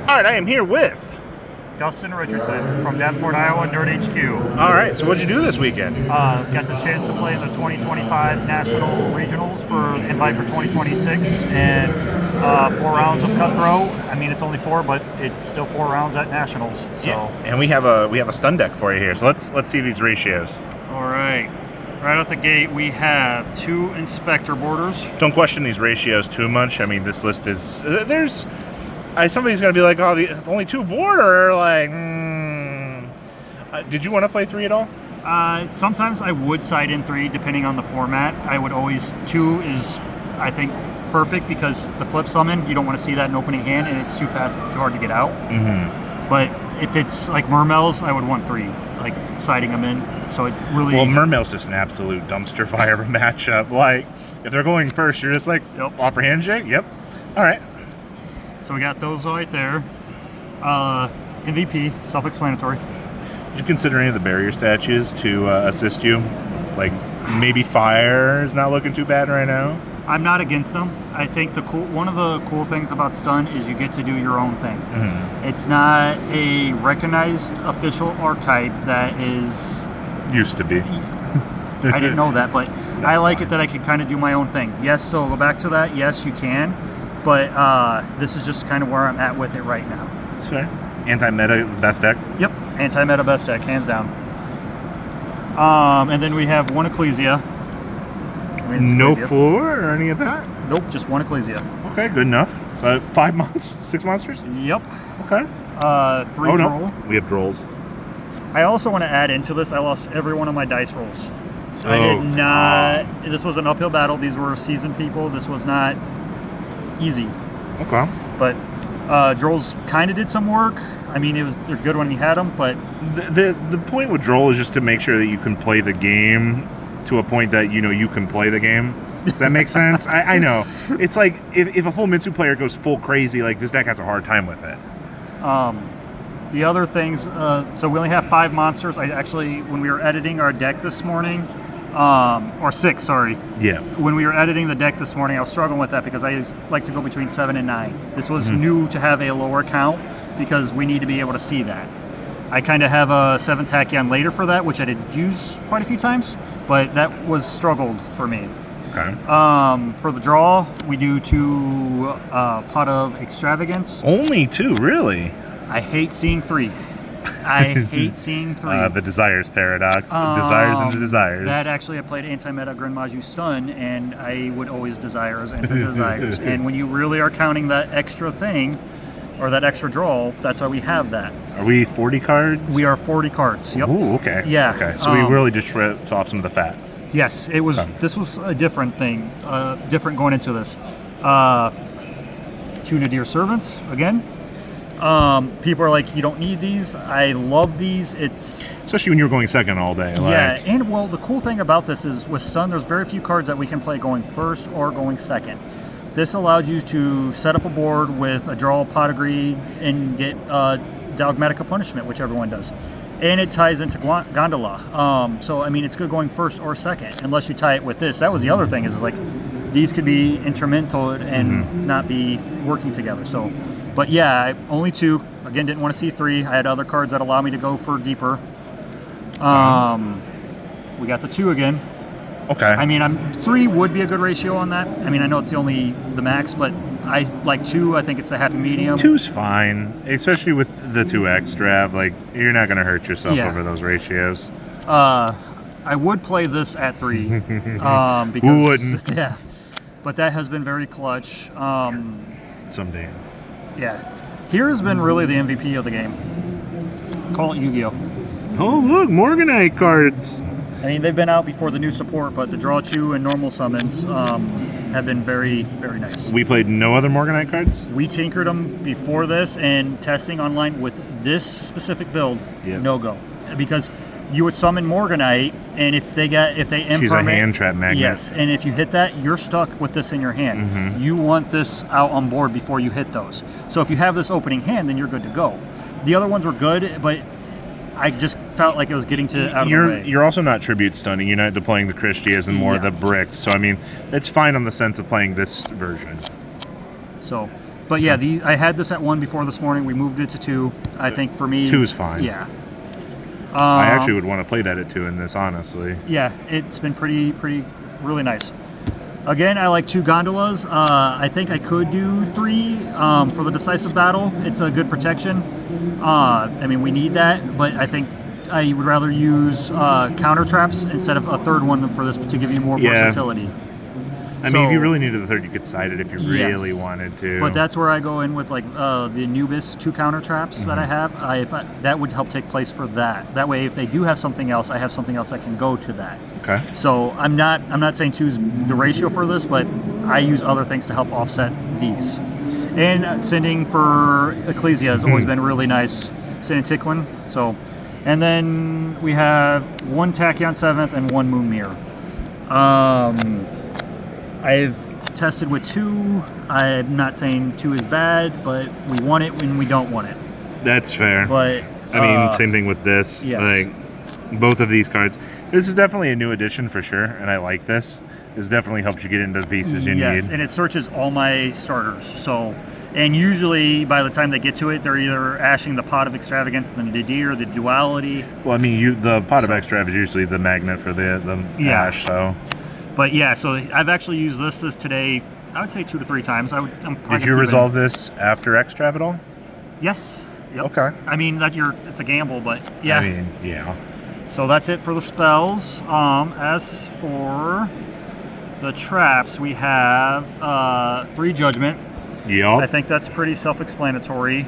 All right, I am here with... Dustin Richardson from Davenport, Iowa, NAWCQ. All right, so what'd you do this weekend? Got the chance to play in the 2025 National Regionals for invite for 2026, and 4 rounds of cutthroat. I mean, it's only 4, but it's still 4 rounds at Nationals. So, yeah. And we have a stun deck for you here. So let's see these ratios. all right. Right out the gate, we have 2 inspector borders. Don't question these ratios too much. I mean, this list is somebody's gonna be like, oh, only 2 border. Like, did you want to play 3 at all? Sometimes I would side in 3 depending on the format. I would always 2 is, I think, perfect because the flip summon, you don't want to see that in opening hand, and it's too hard to get out. Mm-hmm. But if it's like Mermails, I would want 3, like siding them in. So it really... Well, Mermail's just an absolute dumpster fire of a matchup. Like, if they're going first, you're just like, Yep. Offer handshake? Yep. All right. So we got those right there. MVP, self-explanatory. Did you consider any of the barrier statues to assist you? Like, maybe fire is not looking too bad right now? I'm not against them. I think one of the cool things about stun is you get to do your own thing. Mm-hmm. It's not a recognized official archetype that is... Used to be. I didn't know that, but I like it that I can kind of do my own thing. Yes, so go back to that. Yes, you can. But this is just kind of where I'm at with it right now. That's fair. Anti-meta best deck? Yep, anti-meta best deck, hands down. And then we have 1 Ecclesia. No floor or any of that? Nope, just 1 Ecclesia. Okay, good enough. So 5 months? 6 monsters? Yep. Okay. 3 droll. No. We have drolls. I also want to add into this, I lost every one of my dice rolls. So I did not... This was an uphill battle. These were seasoned people. This was not easy. Okay. But drolls kind of did some work. I mean, they're good when you had them, but... The point with droll is just to make sure that you can play the game to a point that you know you can play the game. Does that make sense? I know. It's like if a full Mitsu player goes full crazy, like this deck has a hard time with it. The other things, so we only have 5 monsters. I actually, when we were editing our deck this morning, or 6, sorry. Yeah. When we were editing the deck this morning, I was struggling with that because I like to go between 7 and 9. This was new to have a lower count because we need to be able to see that. I kind of have a 7 Tachyon later for that, which I did use quite a few times, but that was struggled for me. Okay. For the draw, we do 2 Pot of Extravagance. Only 2, really? I hate seeing 3. I hate seeing 3. The Desires Paradox. Desires into Desires. That actually, I played anti-meta Grand Maju Stun, and I would always Desires into Desires. And when you really are counting that extra thing, or that extra draw, that's why we have that. Are we 40 cards? We are 40 cards. Yep. Ooh, okay. Yeah. Okay, so we really just stripped off some of the fat. Yes, it was. Okay. This was a different thing, different going into this. 2 Nadir Servants again. People are like, you don't need these. I love these. It's especially when you're going second all day. Yeah, and well, the cool thing about this is with stun, there's very few cards that we can play going first or going second. This allowed you to set up a board with a draw, pot of greed, and get Dogmatica Punishment, which everyone does. And it ties into Gondola. So, I mean, it's good going first or second, unless you tie it with this. That was the other thing, is like, these could be intermingled and not be working together. So, but yeah, only 2. Again, didn't want to see 3. I had other cards that allow me to go for deeper. We got the 2 again. Okay. I mean, 3 would be a good ratio on that. I mean, I know it's the max, but I like 2. I think it's a happy medium. 2's fine, especially with the 2 extra. Like, you're not going to hurt yourself over those ratios. I would play this at 3. Because, who wouldn't? Yeah. But that has been very clutch. Someday. Yeah. Here has been really the MVP of the game. Call it Yu-Gi-Oh! Oh, look, Morganite cards. I mean, they've been out before the new support, but the draw 2 and normal summons have been very, very nice. We played no other Morganite cards? We tinkered them before this, and testing online with this specific build, no-go. Because you would summon Morganite, and if they impermanent... She's a hand trap magnet. Yes, and if you hit that, you're stuck with this in your hand. You want this out on board before you hit those. So if you have this opening hand, then you're good to go. The other ones were good, but I just felt like it was getting out of the way. You're also not tribute stunning. You're not deploying the Christias and more of the bricks. So, I mean, it's fine on the sense of playing this version. So, But yeah, I had this at 1 before this morning. We moved it to 2. I think for me, 2 is fine. Yeah. I actually would want to play that at 2 in this, honestly. Yeah, it's been really nice. Again, I like 2 gondolas. I think I could do 3 for the decisive battle. It's a good protection. I mean, we need that, but I think I would rather use counter traps instead of a 3rd one for this to give you more versatility. I mean, if you really needed the 3rd, you could side it if you really wanted to. But that's where I go in with like the Anubis 2 counter traps that I have. That would help take place for that. That way, if they do have something else, I have something else that can go to that. Okay. So I'm not saying 2 is the ratio for this, but I use other things to help offset these. And sending for Ecclesia has always been really nice. Sending Ticklin. So, and then we have 1 Tachyon 7th and 1 Moon Mirror. I've tested with 2. I'm not saying 2 is bad, but we want it when we don't want it. That's fair. But I mean, same thing with this. Yes. Like both of these cards. This is definitely a new addition for sure, and I like this. This definitely helps you get into the pieces you need. Yes, and it searches all my starters. So, and usually by the time they get to it, they're either ashing the Pot of Extravagance, the Nadir, the Duality. Well, I mean, the Pot of Extrav is usually the magnet for the ash, so. But yeah, so I've actually used this today, I would say 2 to 3 times. Did you resolve this after Extrav at all? Yes. Yep. Okay. I mean, it's a gamble, but yeah. I mean, yeah. So that's it for the spells. As for the traps, we have 3 Judgment. Yep. I think that's pretty self-explanatory.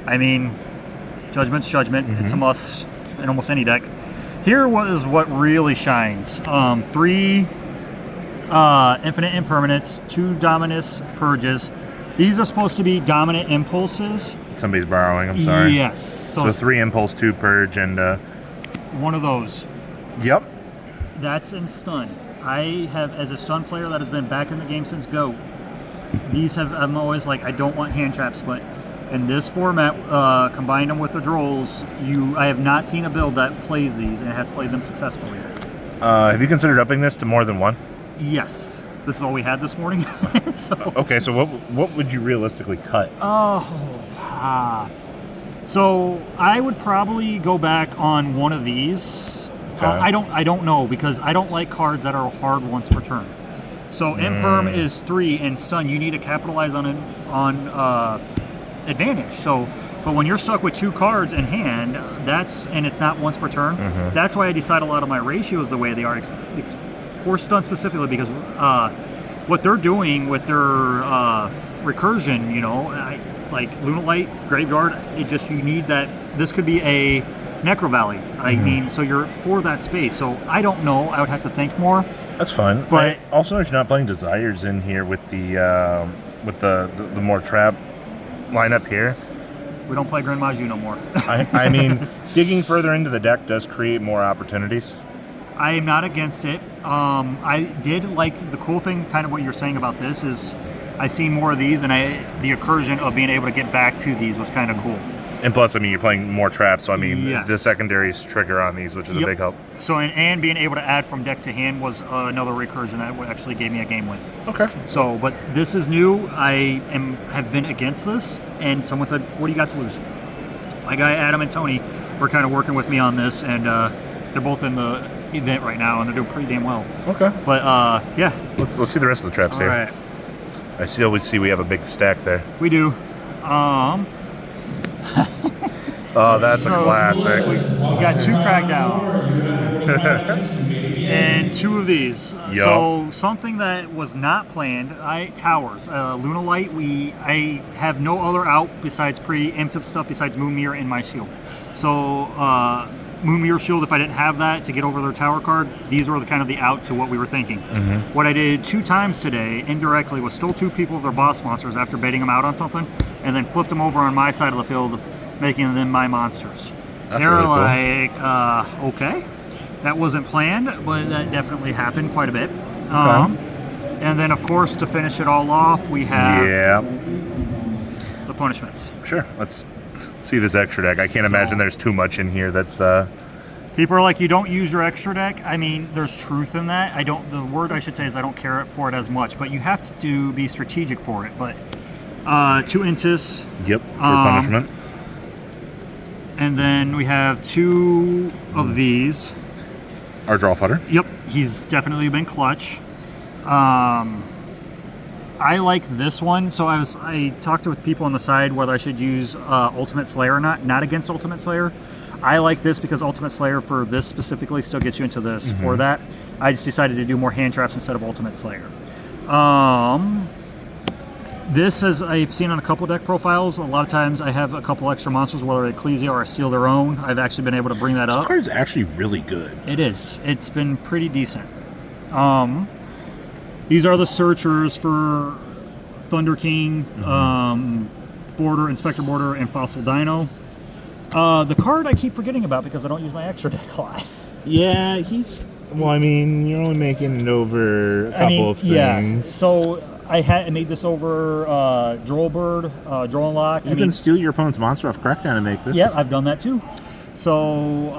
I mean, Judgment's Judgment. It's a must in almost any deck. Here is what really shines. 3 Infinite Impermanence, 2 Dominus Purges. These are supposed to be dominant impulses. Somebody's borrowing, I'm sorry. Yes. So 3 Impulse, 2 Purge, and... one of those. Yep. That's in Stun. I have, as a Stun player that has been back in the game since Go, I'm always like, I don't want hand traps, but in this format, combine them with the Drolls, I have not seen a build that plays these, and it has played them successfully. Have you considered upping this to more than 1? Yes. This is all we had this morning. Okay, so what would you realistically cut? So I would probably go back on one of these. Okay. I don't know, because I don't like cards that are hard once per turn. So Imperm is 3, and Stun, you need to capitalize on advantage. So, but when you're stuck with 2 cards in hand, and it's not once per turn. That's why I decide a lot of my ratios the way they are for Stun specifically, because what they're doing with their recursion, like Lunalight, Graveyard, you need that. This could be a Necro Valley. I mean, so you're for that space. So I don't know. I would have to think more. That's fine. But also, if you're not playing Desires in here with the more trap lineup here, we don't play Grand Maju no more. I mean, digging further into the deck does create more opportunities. I am not against it. I did like the cool thing, kind of what you're saying about this is, I seen more of these, and the recursion of being able to get back to these was kind of cool. And plus, I mean, you're playing more traps, so I mean, Yes. the secondaries trigger on these, which is a big help. So, and being able to add from deck to hand was another recursion that actually gave me a game win. Okay. So, but this is new. Have been against this, and someone said, "What do you got to lose?" My guy Adam and Tony were kind of working with me on this, and they're both in the event right now, and they're doing pretty damn well. Okay. But yeah. Let's see the rest of the traps here. All right. I always see we have a big stack there. We do. Oh, that's a classic. We got 2 Crackdown and 2 of these. Yep. So something that was not planned. Towers, Lunalight. I have no other out besides preemptive stuff besides Moon Mirror in my shield. So Moon Mirror shield. If I didn't have that to get over their tower card, these were kind of the out to what we were thinking. What I did 2 times today, indirectly, was stole 2 people of their boss monsters after baiting them out on something, and then flipped them over on my side of the field, making them my monsters. They're really cool. Like, okay, that wasn't planned, but that definitely happened quite a bit. And then, of course, to finish it all off, we have the punishments. Sure. Let's see this extra deck. I can't imagine there's too much in here that's... People are like, you don't use your extra deck. I mean, there's truth in that. The word I should say is I don't care for it as much, but you have to be strategic for it. But 2 Intis. Yep, for punishment. And then we have 2 of these. Our draw fodder. Yep, he's definitely been clutch. I like this one. So I talked with people on the side whether I should use Ultimate Slayer or not. Not against Ultimate Slayer. I like this because Ultimate Slayer for this specifically still gets you into this. For that, I just decided to do more hand traps instead of Ultimate Slayer. This, as I've seen on a couple deck profiles, a lot of times I have a couple extra monsters, whether Ecclesia or I steal their own. I've actually been able to bring that up. This card's actually really good. It is. It's been pretty decent. These are the searchers for Thunder King, Border, Inspector Border, and Fossil Dino. The card I keep forgetting about because I don't use my extra deck a lot. Yeah, he's... Well, I mean, you're only making it over a couple of things. Yeah. So I made this over Drollbird, Droll and Lock. You can steal your opponent's monster off Crackdown and make this. Yeah, I've done that too. So,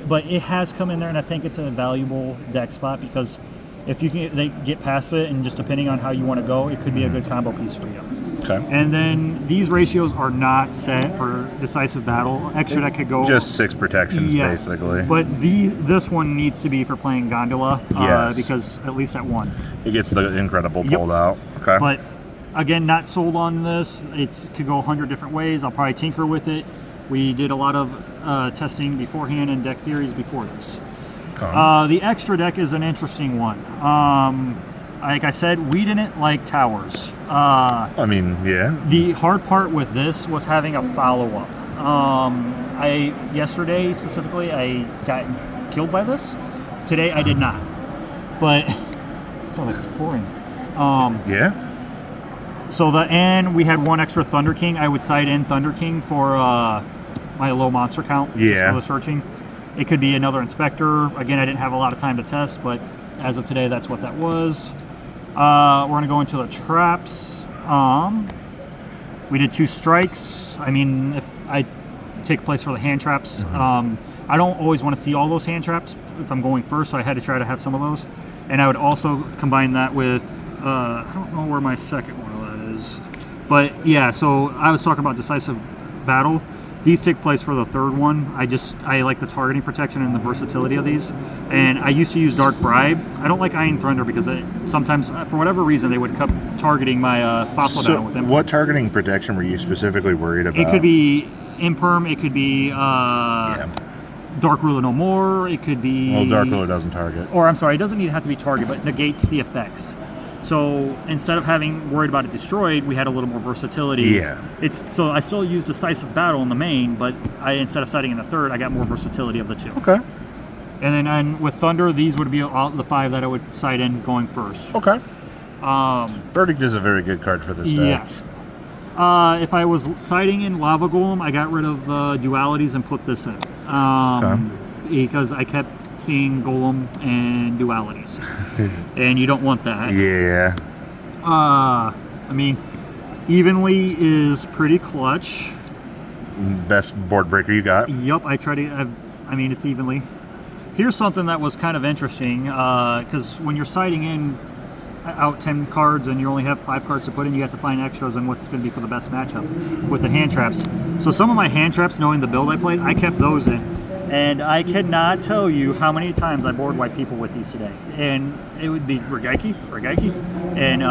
but it has come in there, and I think it's a valuable deck spot because if you can they get past it, and just depending on how you want to go, it could be a good combo piece for you. Okay. And then these ratios are not set for decisive battle. Extra deck could go just 6 protections, basically. But this one needs to be for playing Gondola, because at least at 1. It gets the incredible pulled out. Okay. But again, not sold on this. It could go 100 different ways. I'll probably tinker with it. We did a lot of testing beforehand and deck theories before this. Okay. The extra deck is an interesting one. Like I said, we didn't like towers. I mean, yeah. The hard part with this was having a follow-up. Yesterday specifically, I got killed by this. Today, I did not. But it sounds like it's pouring. Yeah. So we had 1 extra Thunder King. I would side in Thunder King for my low monster count. Just for the searching. It could be another Inspector. Again, I didn't have a lot of time to test, but as of today, that's what that was. We're going to go into the traps. We did 2 strikes. I mean, if I take place for the hand traps, I don't always want to see all those hand traps if I'm going first, so I had to try to have some of those. And I would also combine that with, I don't know where my second one of that is. But yeah, so I was talking about decisive battle. These take place for the 3rd one. I like the targeting protection and the versatility of these. And I used to use Dark Bribe. I don't like Iron Thunder because sometimes, for whatever reason, they would keep targeting my Fossil Dino with them. What targeting protection were you specifically worried about? It could be Imperm. It could be Dark Ruler No More. It could be... Well, Dark Ruler doesn't target. Or, I'm sorry, it doesn't have to be target, but negates the effects. So instead of having worried about it destroyed, we had a little more versatility. Yeah. So I still used decisive battle in the main, but instead of siding in the 3rd, I got more versatility of the 2. Okay. And then with Thunder, these would be all the 5 that I would side in going first. Okay. Verdict is a very good card for this deck. Yes. If I was siding in Lava Golem, I got rid of the dualities and put this in. Because I kept seeing Golem and dualities. And you don't want that. Yeah. I mean, evenly is pretty clutch. Best board breaker you got? Yep, I mean, it's evenly. Here's something that was kind of interesting, because when you're siding in out 10 cards and you only have 5 cards to put in, you have to find extras and what's going to be for the best matchup with the hand traps. So some of my hand traps, knowing the build I played, I kept those in. And I cannot tell you how many times I board wipe people with these today. And it would be Regaiki. And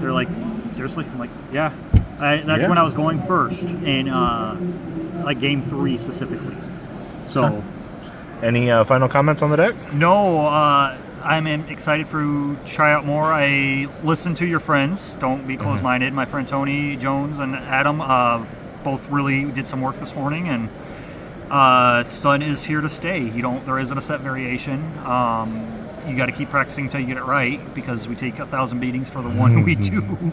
they're like, seriously? I'm like, yeah. That's when I was going first in like game 3 specifically. So, any final comments on the deck? No, I'm excited to try out more. I listened to your friends. Don't be closed-minded. My friend Tony Jones and Adam both really did some work this morning, and stun is here to stay. There isn't a set variation. You got to keep practicing until you get it right, because we take 1,000 beatings for the one we do.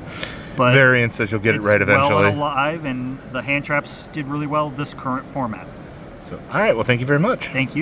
But variance that you'll get it right eventually. Well alive, and the hand traps did really well this current format. So, all right. Well, thank you very much. Thank you.